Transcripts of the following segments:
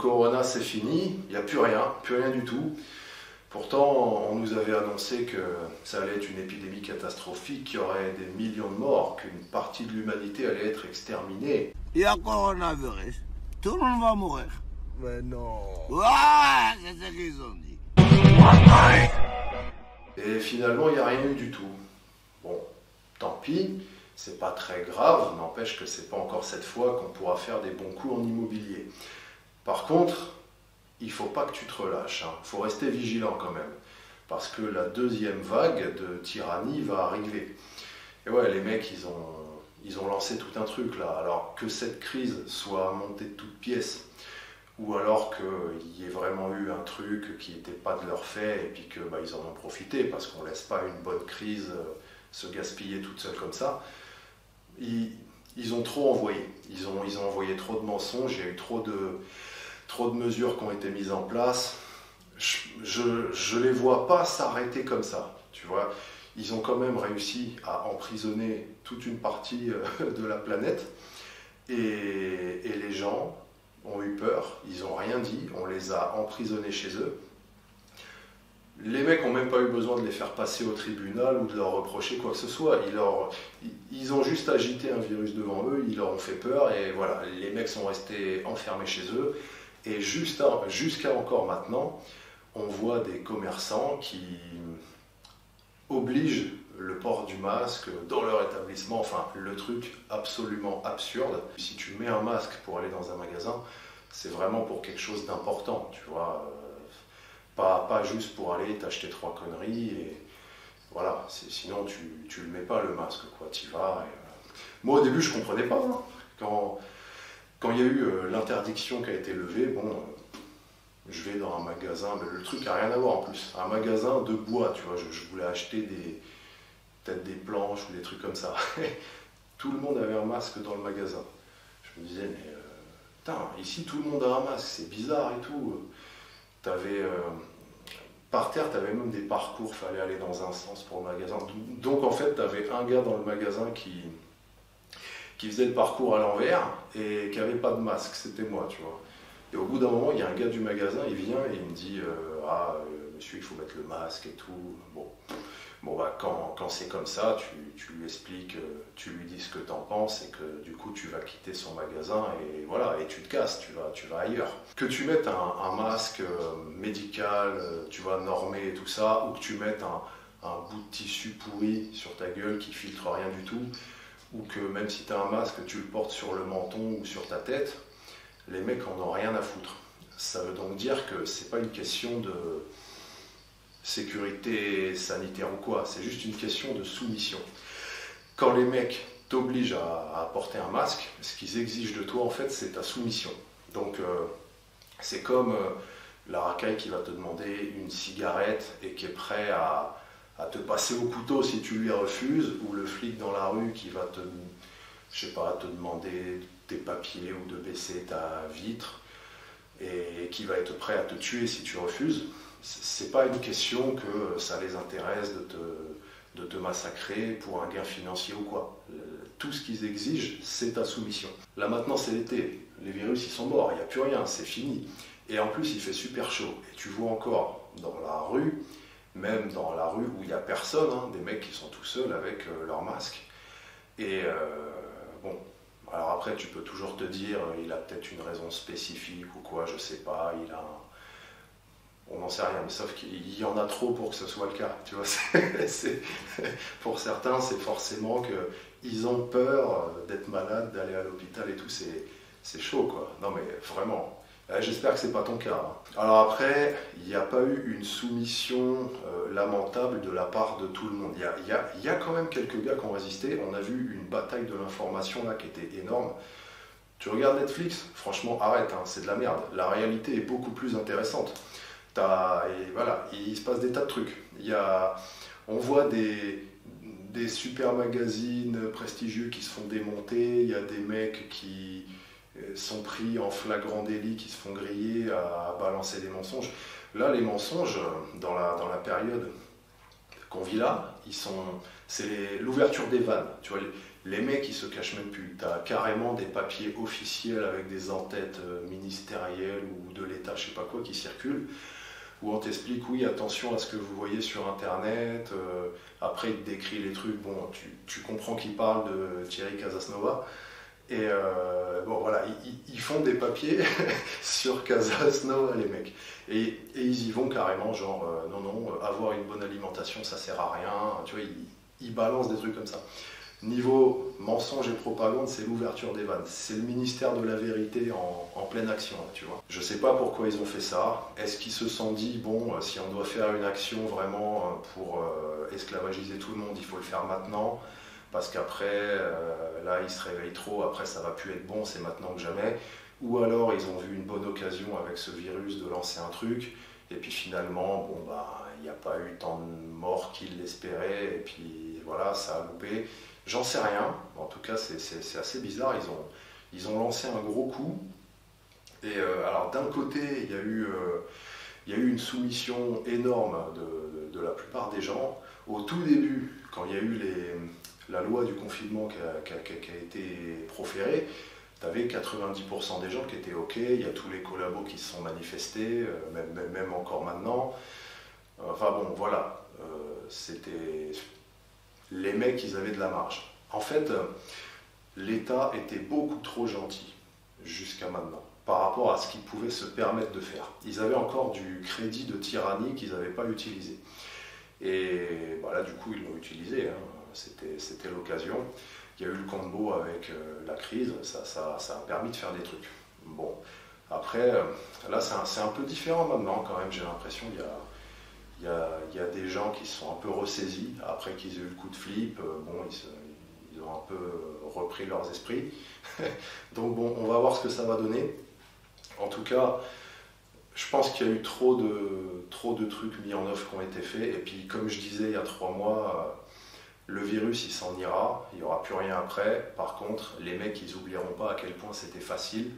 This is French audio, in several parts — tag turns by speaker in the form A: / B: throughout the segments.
A: Corona c'est fini, il n'y a plus rien du tout. Pourtant, on nous avait annoncé que ça allait être une épidémie catastrophique, qu'il y aurait des millions de morts, qu'une partie de l'humanité allait être exterminée.
B: Il y a coronavirus, tout le monde va mourir.
C: Mais non.
B: Ouais, c'est ce qu'ils ont dit.
A: Et finalement, il n'y a rien eu du tout. Bon, tant pis, c'est pas très grave, n'empêche que c'est pas encore cette fois qu'on pourra faire des bons coups en immobilier. Par contre, il faut pas que tu te relâches, hein. Faut rester vigilant quand même, parce que la deuxième vague de tyrannie va arriver. Et ouais, les mecs, ils ont lancé tout un truc là. Alors que cette crise soit montée de toutes pièces, ou alors qu'il y ait vraiment eu un truc qui n'était pas de leur fait, et puis que ils en ont profité, parce qu'on ne laisse pas une bonne crise se gaspiller toute seule comme ça. Ils ont trop envoyé. Ils ont envoyé trop de mensonges, il y a eu trop de mesures qui ont été mises en place. Je les vois pas s'arrêter comme ça, tu vois. Ils ont quand même réussi à emprisonner toute une partie de la planète, et les gens ont eu peur, ils n'ont rien dit, on les a emprisonnés chez eux. Les mecs n'ont même pas eu besoin de les faire passer au tribunal ou de leur reprocher quoi que ce soit. Ils ont juste agité un virus devant eux, ils leur ont fait peur, et voilà, les mecs sont restés enfermés chez eux. Et jusqu'à encore maintenant, on voit des commerçants qui obligent le port du masque dans leur établissement, enfin le truc absolument absurde. Si tu mets un masque pour aller dans un magasin, c'est vraiment pour quelque chose d'important, tu vois, pas juste pour aller t'acheter 3 conneries, et voilà, sinon tu le mets pas le masque, quoi, t'y vas. Moi au début je comprenais pas, hein. Quand il y a eu l'interdiction qui a été levée, bon, je vais dans un magasin, mais le truc n'a rien à voir en plus, un magasin de bois, tu vois, je voulais acheter peut-être des planches ou des trucs comme ça. Tout le monde avait un masque dans le magasin. Je me disais, mais putain, ici tout le monde a un masque, c'est bizarre et tout. Par terre, tu avais même des parcours, il fallait aller dans un sens pour le magasin. Donc en fait, tu avais un gars dans le magasin qui faisait le parcours à l'envers et qui n'avait pas de masque, c'était moi, tu vois. Et au bout d'un moment, il y a un gars du magasin, il vient et il me dit monsieur, il faut mettre le masque et tout. Bon quand c'est comme ça, tu lui expliques, tu lui dis ce que tu en penses, et que du coup tu vas quitter son magasin, et voilà, et tu te casses, tu vas ailleurs. Que tu mettes un masque médical, tu vois, normé et tout ça, ou que tu mettes un bout de tissu pourri sur ta gueule qui filtre rien du tout, ou que même si tu as un masque, tu le portes sur le menton ou sur ta tête, les mecs en ont rien à foutre. Ça veut donc dire que c'est pas une question de sécurité sanitaire ou quoi, c'est juste une question de soumission. Quand les mecs t'obligent à porter un masque, ce qu'ils exigent de toi en fait, c'est ta soumission. Donc c'est comme la racaille qui va te demander une cigarette et qui est prêt à te passer au couteau si tu lui refuses, ou le flic dans la rue qui va te demander tes papiers ou de baisser ta vitre, et qui va être prêt à te tuer si tu refuses. C'est pas une question que ça les intéresse de te massacrer pour un gain financier ou quoi. Tout ce qu'ils exigent, c'est ta soumission. Là maintenant c'est l'été, les virus ils sont morts, il n'y a plus rien, c'est fini. Et en plus il fait super chaud. Et tu vois encore dans la rue, même dans la rue où il n'y a personne, hein, des mecs qui sont tout seuls avec leur masque. Et bon, alors après tu peux toujours te dire, il a peut-être une raison spécifique ou quoi, je sais pas, on n'en sait rien, mais sauf qu'il y en a trop pour que ce soit le cas, tu vois. Pour certains, c'est forcément qu'ils ont peur d'être malades, d'aller à l'hôpital et tout, c'est chaud, quoi. Non mais vraiment, j'espère que c'est pas ton cas, hein. Alors après, il n'y a pas eu une soumission lamentable de la part de tout le monde. Il y a quand même quelques gars qui ont résisté. On a vu une bataille de l'information là qui était énorme. Tu regardes Netflix, franchement arrête, hein, c'est de la merde. La réalité est beaucoup plus intéressante. Et voilà, il se passe des tas de trucs. On voit des super magazines prestigieux qui se font démonter, il y a des mecs qui sont pris en flagrant délit, qui se font griller à balancer des mensonges. Là, les mensonges, dans la période qu'on vit là, c'est l'ouverture des vannes. Tu vois, Les mecs, ils se cachent même plus. Tu as carrément des papiers officiels avec des en-têtes ministérielles ou de l'État, je sais pas quoi, qui circulent, où on t'explique, oui, attention à ce que vous voyez sur Internet. Après, il te décrit les trucs. Bon, tu comprends qu'il parle de Thierry Casasnova. Et bon, voilà, ils font des papiers sur Casasnova, les mecs. Et ils y vont carrément, genre, non, avoir une bonne alimentation, ça sert à rien. Tu vois, ils balancent des trucs comme ça. Niveau mensonge et propagande, c'est l'ouverture des vannes. C'est le ministère de la vérité en pleine action, là, tu vois. Je sais pas pourquoi ils ont fait ça. Est-ce qu'ils se sont dit, bon, si on doit faire une action vraiment pour esclavagiser tout le monde, il faut le faire maintenant, parce qu'après, là, ils se réveillent trop, après, ça va plus être bon, c'est maintenant que jamais. Ou alors, ils ont vu une bonne occasion avec ce virus de lancer un truc, et puis finalement, bon, bah, il n'y a pas eu tant de morts qu'ils l'espéraient, et puis voilà, ça a loupé. J'en sais rien, en tout cas c'est assez bizarre, ils ont lancé un gros coup, et alors d'un côté il y a eu une soumission énorme de la plupart des gens. Au tout début, quand il y a eu la loi du confinement qui a été proférée, tu avais 90% des gens qui étaient OK, il y a tous les collabos qui se sont manifestés, même encore maintenant. Enfin bon, voilà, c'était... Les mecs, ils avaient de la marge. En fait, l'État était beaucoup trop gentil jusqu'à maintenant par rapport à ce qu'ils pouvaient se permettre de faire. Ils avaient encore du crédit de tyrannie qu'ils n'avaient pas utilisé. Et voilà, du coup, ils l'ont utilisé. Hein. C'était l'occasion. Il y a eu le combo avec la crise, ça a permis de faire des trucs. Bon, après, là, c'est un peu différent maintenant quand même, j'ai l'impression. Il y a des gens qui se sont un peu ressaisis après qu'ils aient eu le coup de flip. Bon, ils ont un peu repris leurs esprits. Donc bon, on va voir ce que ça va donner. En tout cas, je pense qu'il y a eu trop de trucs mis en œuvre qui ont été faits. Et puis, comme je disais il y a 3 mois, le virus, il s'en ira. Il n'y aura plus rien après. Par contre, les mecs, ils n'oublieront pas à quel point c'était facile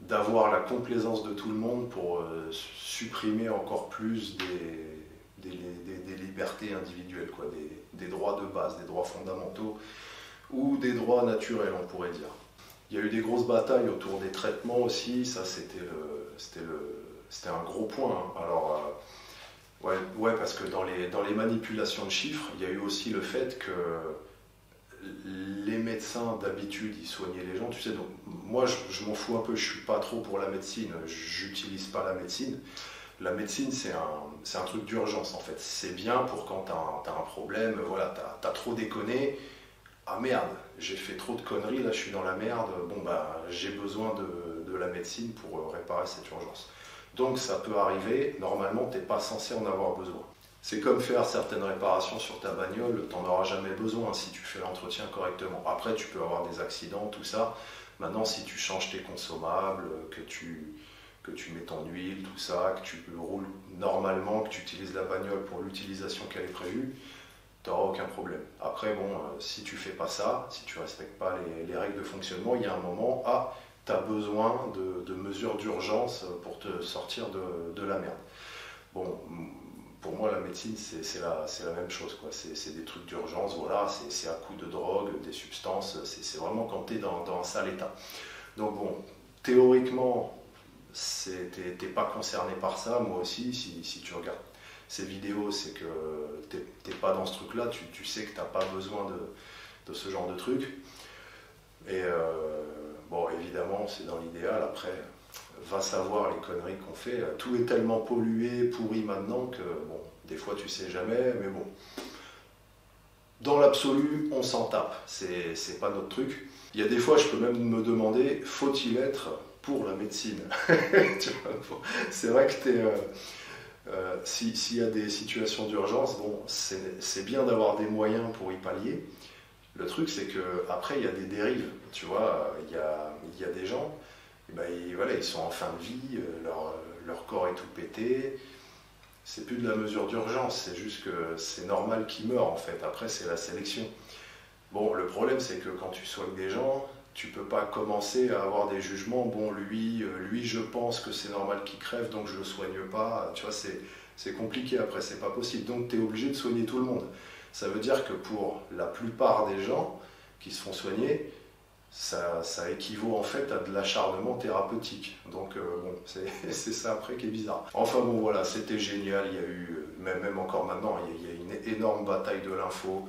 A: d'avoir la complaisance de tout le monde pour supprimer encore plus des libertés individuelles, quoi, des droits de base, des droits fondamentaux ou des droits naturels, on pourrait dire. Il y a eu des grosses batailles autour des traitements aussi, ça c'était un gros point. Hein. Alors, ouais, parce que dans les manipulations de chiffres, il y a eu aussi le fait que les médecins d'habitude ils soignaient les gens, tu sais, donc moi je m'en fous un peu, je suis pas trop pour la médecine, j'utilise pas la médecine. La médecine c'est un truc d'urgence en fait, c'est bien pour quand t'as un problème, voilà, t'as trop déconné, ah merde, j'ai fait trop de conneries, là je suis dans la merde, bon bah j'ai besoin de la médecine pour réparer cette urgence. Donc ça peut arriver, normalement t'es pas censé en avoir besoin. C'est comme faire certaines réparations sur ta bagnole, tu n'en auras jamais besoin si tu fais l'entretien correctement. Après, tu peux avoir des accidents, tout ça. Maintenant, si tu changes tes consommables, que tu mets ton huile, tout ça, que tu roules normalement, que tu utilises la bagnole pour l'utilisation qu'elle est prévue, tu n'auras aucun problème. Après, bon, si tu fais pas ça, si tu ne respectes pas les règles de fonctionnement, il y a un moment, tu as besoin de mesures d'urgence pour te sortir de la merde. Bon, pour moi, la médecine, c'est la même chose, quoi. C'est des trucs d'urgence, voilà, c'est à coup de drogue, des substances, c'est vraiment quand tu es dans un sale état. Donc bon, théoriquement, t'es pas concerné par ça, moi aussi, si tu regardes ces vidéos, c'est que t'es pas dans ce truc-là, tu sais que t'as pas besoin de ce genre de truc. Et bon, évidemment, c'est dans l'idéal, après... va savoir les conneries qu'on fait. Tout est tellement pollué, pourri maintenant que, bon, des fois tu sais jamais, mais bon. Dans l'absolu, on s'en tape. C'est pas notre truc. Il y a des fois, je peux même me demander, faut-il être pour la médecine? C'est vrai que s'il y a des situations d'urgence, bon, c'est bien d'avoir des moyens pour y pallier. Le truc, c'est qu'après, il y a des dérives. Tu vois, il y a des gens... Et ben, voilà, ils sont en fin de vie, leur corps est tout pété, c'est plus de la mesure d'urgence, c'est juste que c'est normal qu'ils meurent en fait, après c'est la sélection. Bon, le problème c'est que quand tu soignes des gens, tu peux pas commencer à avoir des jugements, bon lui je pense que c'est normal qu'il crève donc je le soigne pas, tu vois, c'est compliqué après, c'est pas possible, donc tu es obligé de soigner tout le monde. Ça veut dire que pour la plupart des gens, qui se font soigner, ça équivaut en fait à de l'acharnement thérapeutique. Donc bon, c'est ça après qui est bizarre. Enfin bon voilà, c'était génial, il y a eu, même encore maintenant, il y a une énorme bataille de l'info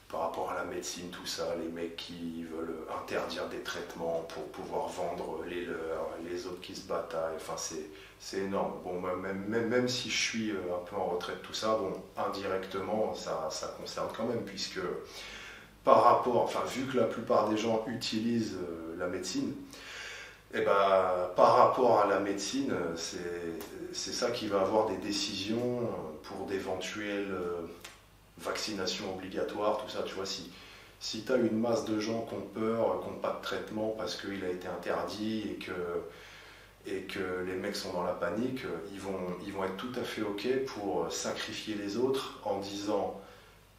A: par rapport à la médecine, tout ça, les mecs qui veulent interdire des traitements pour pouvoir vendre les leurs, les autres qui se bataillent, enfin c'est énorme. Bon, même si je suis un peu en retraite, tout ça, bon, indirectement, ça concerne quand même, puisque par rapport, enfin, vu que la plupart des gens utilisent la médecine, et ben, par rapport à la médecine, c'est ça qui va avoir des décisions pour d'éventuelles vaccinations obligatoires, tout ça, tu vois, si tu as une masse de gens qui ont peur, qui n'ont pas de traitement parce qu'il a été interdit et que les mecs sont dans la panique, ils vont être tout à fait OK pour sacrifier les autres en disant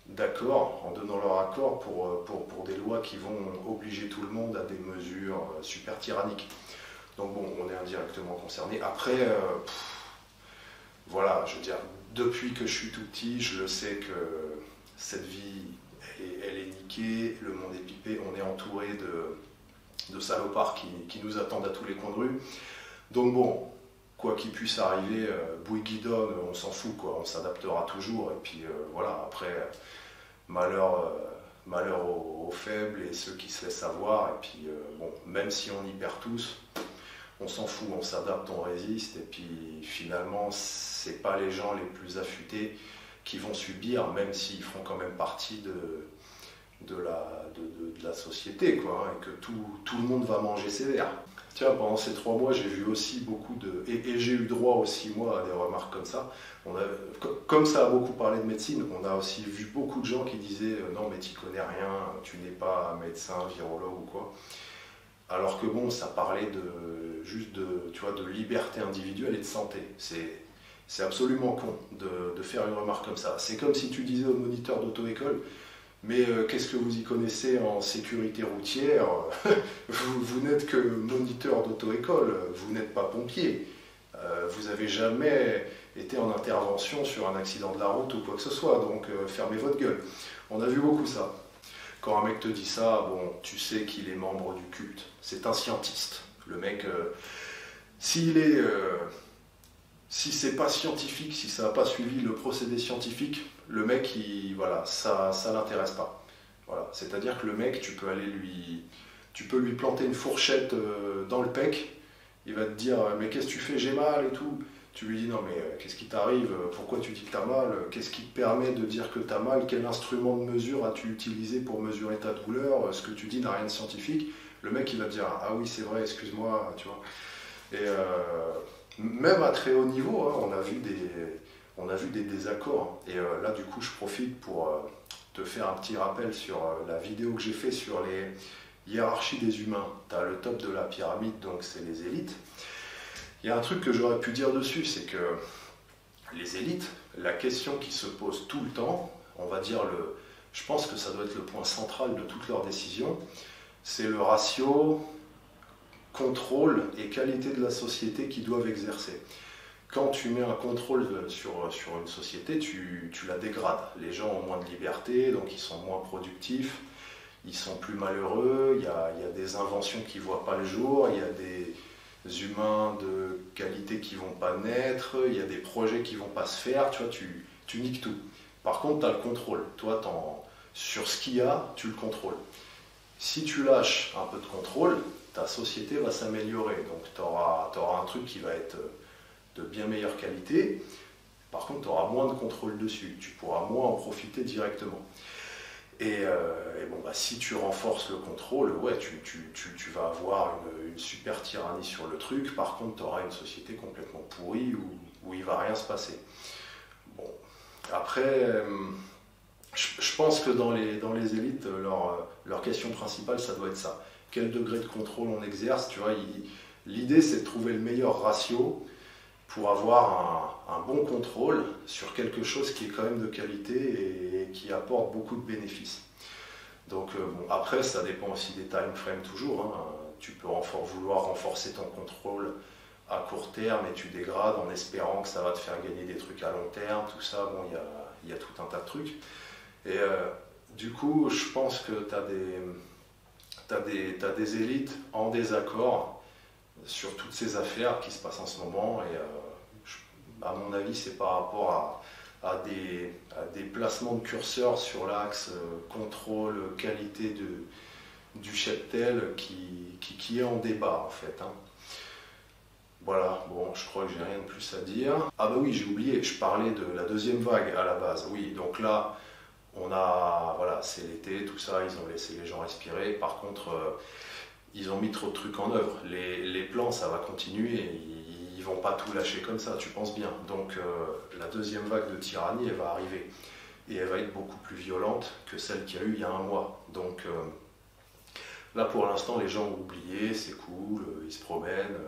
A: d'accord, en donnant leur accord pour des lois qui vont obliger tout le monde à des mesures super tyranniques. Donc bon, on est indirectement concerné. Après, voilà, je veux dire, depuis que je suis tout petit, je le sais que cette vie, elle est niquée, le monde est pipé, on est entouré de salopards qui nous attendent à tous les coins de rue. Donc bon, quoi qu'il puisse arriver, bouille guidonne, on s'en fout, quoi, on s'adaptera toujours, et puis voilà, après, malheur aux faibles et ceux qui se laissent avoir, et puis bon, même si on y perd tous, on s'en fout, on s'adapte, on résiste, et puis finalement, c'est pas les gens les plus affûtés qui vont subir, même s'ils font quand même partie de la société, quoi, hein, et que tout le monde va manger sévère. Tiens, pendant ces 3 mois, j'ai vu aussi beaucoup et j'ai eu droit aussi, moi, à des remarques comme ça. Comme ça a beaucoup parlé de médecine, on a aussi vu beaucoup de gens qui disaient non, mais tu connais rien, tu n'es pas médecin, virologue ou quoi. Alors que bon, ça parlait juste tu vois, de liberté individuelle et de santé. C'est absolument con de faire une remarque comme ça. C'est comme si tu disais au moniteur d'auto-école, mais qu'est-ce que vous y connaissez en sécurité routière? Vous n'êtes que moniteur d'auto-école, vous n'êtes pas pompier. Vous n'avez jamais été en intervention sur un accident de la route ou quoi que ce soit, donc fermez votre gueule. On a vu beaucoup ça. Quand un mec te dit ça, bon, tu sais qu'il est membre du culte. C'est un scientiste. Le mec, si c'est pas scientifique, si ça n'a pas suivi le procédé scientifique, le mec, voilà, ça l'intéresse pas. Voilà. C'est-à-dire que le mec, tu peux lui planter une fourchette dans le pec, il va te dire mais qu'est-ce que tu fais, j'ai mal et tout. Tu lui dis non mais qu'est-ce qui t'arrive, pourquoi tu dis que t'as mal, qu'est-ce qui te permet de dire que t'as mal, quel instrument de mesure as-tu utilisé pour mesurer ta douleur, ce que tu dis n'a rien de scientifique. Le mec il va te dire ah oui c'est vrai, excuse-moi, tu vois. Et même à très haut niveau, hein, on a vu des désaccords. Et là du coup je profite pour te faire un petit rappel sur la vidéo que j'ai fait sur les hiérarchies des humains. Tu as le top de la pyramide, donc c'est les élites. Il y a un truc que j'aurais pu dire dessus, c'est que les élites, la question qui se pose tout le temps, on va dire je pense que ça doit être le point central de toutes leurs décisions, c'est le ratio contrôle et qualité de la société qu'ils doivent exercer. Quand tu mets un contrôle sur une société, tu la dégrades. Les gens ont moins de liberté, donc ils sont moins productifs, ils sont plus malheureux, il y a des inventions qui ne voient pas le jour, il y a des humains de qualité qui ne vont pas naître, il y a des projets qui ne vont pas se faire, tu vois, tu niques tout. Par contre, tu as le contrôle. Toi, sur ce qu'il y a, tu le contrôles. Si tu lâches un peu de contrôle, ta société va s'améliorer. Donc, tu auras un truc qui va être de bien meilleure qualité. Par contre, tu auras moins de contrôle dessus. Tu pourras moins en profiter directement. Et bon, bah, si tu renforces le contrôle, ouais, tu vas avoir une super tyrannie sur le truc. Par contre, tu auras une société complètement pourrie où il ne va rien se passer. Bon. Après, je pense que dans les élites, leur question principale, ça doit être ça. Quel degré de contrôle on exerce, tu vois, l'idée, c'est de trouver le meilleur ratio pour avoir un bon contrôle sur quelque chose qui est quand même de qualité et qui apporte beaucoup de bénéfices. Donc bon, après, ça dépend aussi des time frames toujours. Hein. Tu peux vouloir renforcer ton contrôle à court terme et tu dégrades en espérant que ça va te faire gagner des trucs à long terme, tout ça, bon, il y a tout un tas de trucs. Et Du coup, je pense que tu as des élites en désaccord sur toutes ces affaires qui se passent en ce moment. Et à mon avis, c'est par rapport à des placements de curseurs sur l'axe contrôle, qualité du cheptel qui est en débat en fait. Hein. Voilà, bon, je crois que j'ai rien de plus à dire. Ah bah oui, j'ai oublié, je parlais de la deuxième vague à la base. Oui, donc là, voilà, c'est l'été, tout ça, ils ont laissé les gens respirer. Par contre, ils ont mis trop de trucs en œuvre. Les plans, ça va continuer, ils vont pas tout lâcher comme ça, tu penses bien. Donc la deuxième vague de tyrannie, elle va arriver. Et elle va être beaucoup plus violente que celle qu'il y a eu il y a un mois. Donc là, pour l'instant, les gens ont oublié, c'est cool, ils se promènent.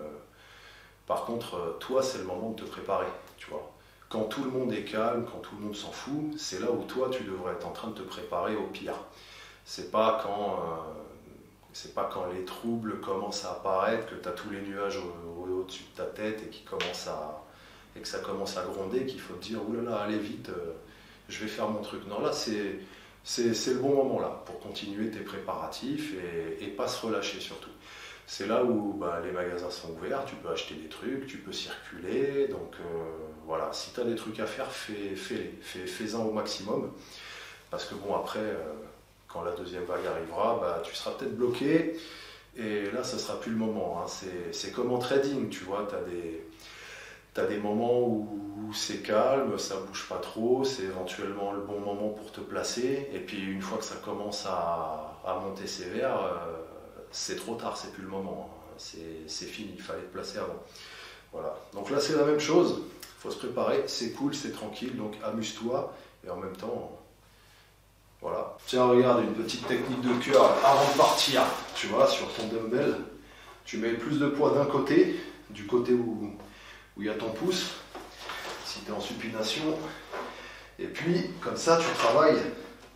A: Par contre, toi, c'est le moment de te préparer, tu vois. Quand tout le monde est calme, quand tout le monde s'en fout, c'est là où toi, tu devrais être en train de te préparer au pire. C'est pas quand les troubles commencent à apparaître, que tu as tous les nuages au-dessus de ta tête et que ça commence à gronder, qu'il faut te dire « oulala, allez vite, je vais faire mon truc ». Non, là, c'est le bon moment là, pour continuer tes préparatifs et pas se relâcher surtout. C'est là où les magasins sont ouverts, tu peux acheter des trucs, tu peux circuler, donc voilà, si tu as des trucs à faire, fais-les, fais-en au maximum, parce que bon, après, quand la deuxième vague arrivera, tu seras peut-être bloqué, et là, ce sera plus le moment, hein. C'est comme en trading, tu vois, tu as des moments où c'est calme, ça bouge pas trop, c'est éventuellement le bon moment pour te placer, et puis une fois que ça commence à monter sévère, c'est trop tard, c'est plus le moment, c'est fini, il fallait te placer avant. Voilà. Donc là c'est la même chose, il faut se préparer, c'est cool, c'est tranquille, donc amuse-toi et en même temps, voilà. Tiens, regarde, une petite technique de cœur avant de partir, tu vois, sur ton dumbbell, tu mets le plus de poids d'un côté, du côté où il y a ton pouce, si tu es en supination, et puis comme ça tu travailles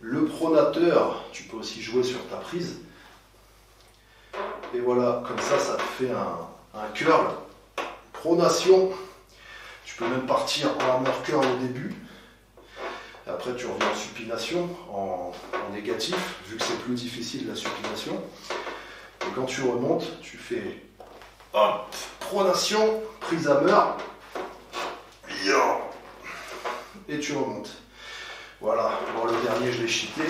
A: le pronateur, tu peux aussi jouer sur ta prise. Et voilà, comme ça te fait un curl, pronation. Tu peux même partir en armor curl au début. Et après, tu reviens en supination, en négatif, vu que c'est plus difficile la supination. Et quand tu remontes, tu fais hop, pronation, prise à meur. Et tu remontes. Voilà, bon, le dernier, je l'ai cheaté.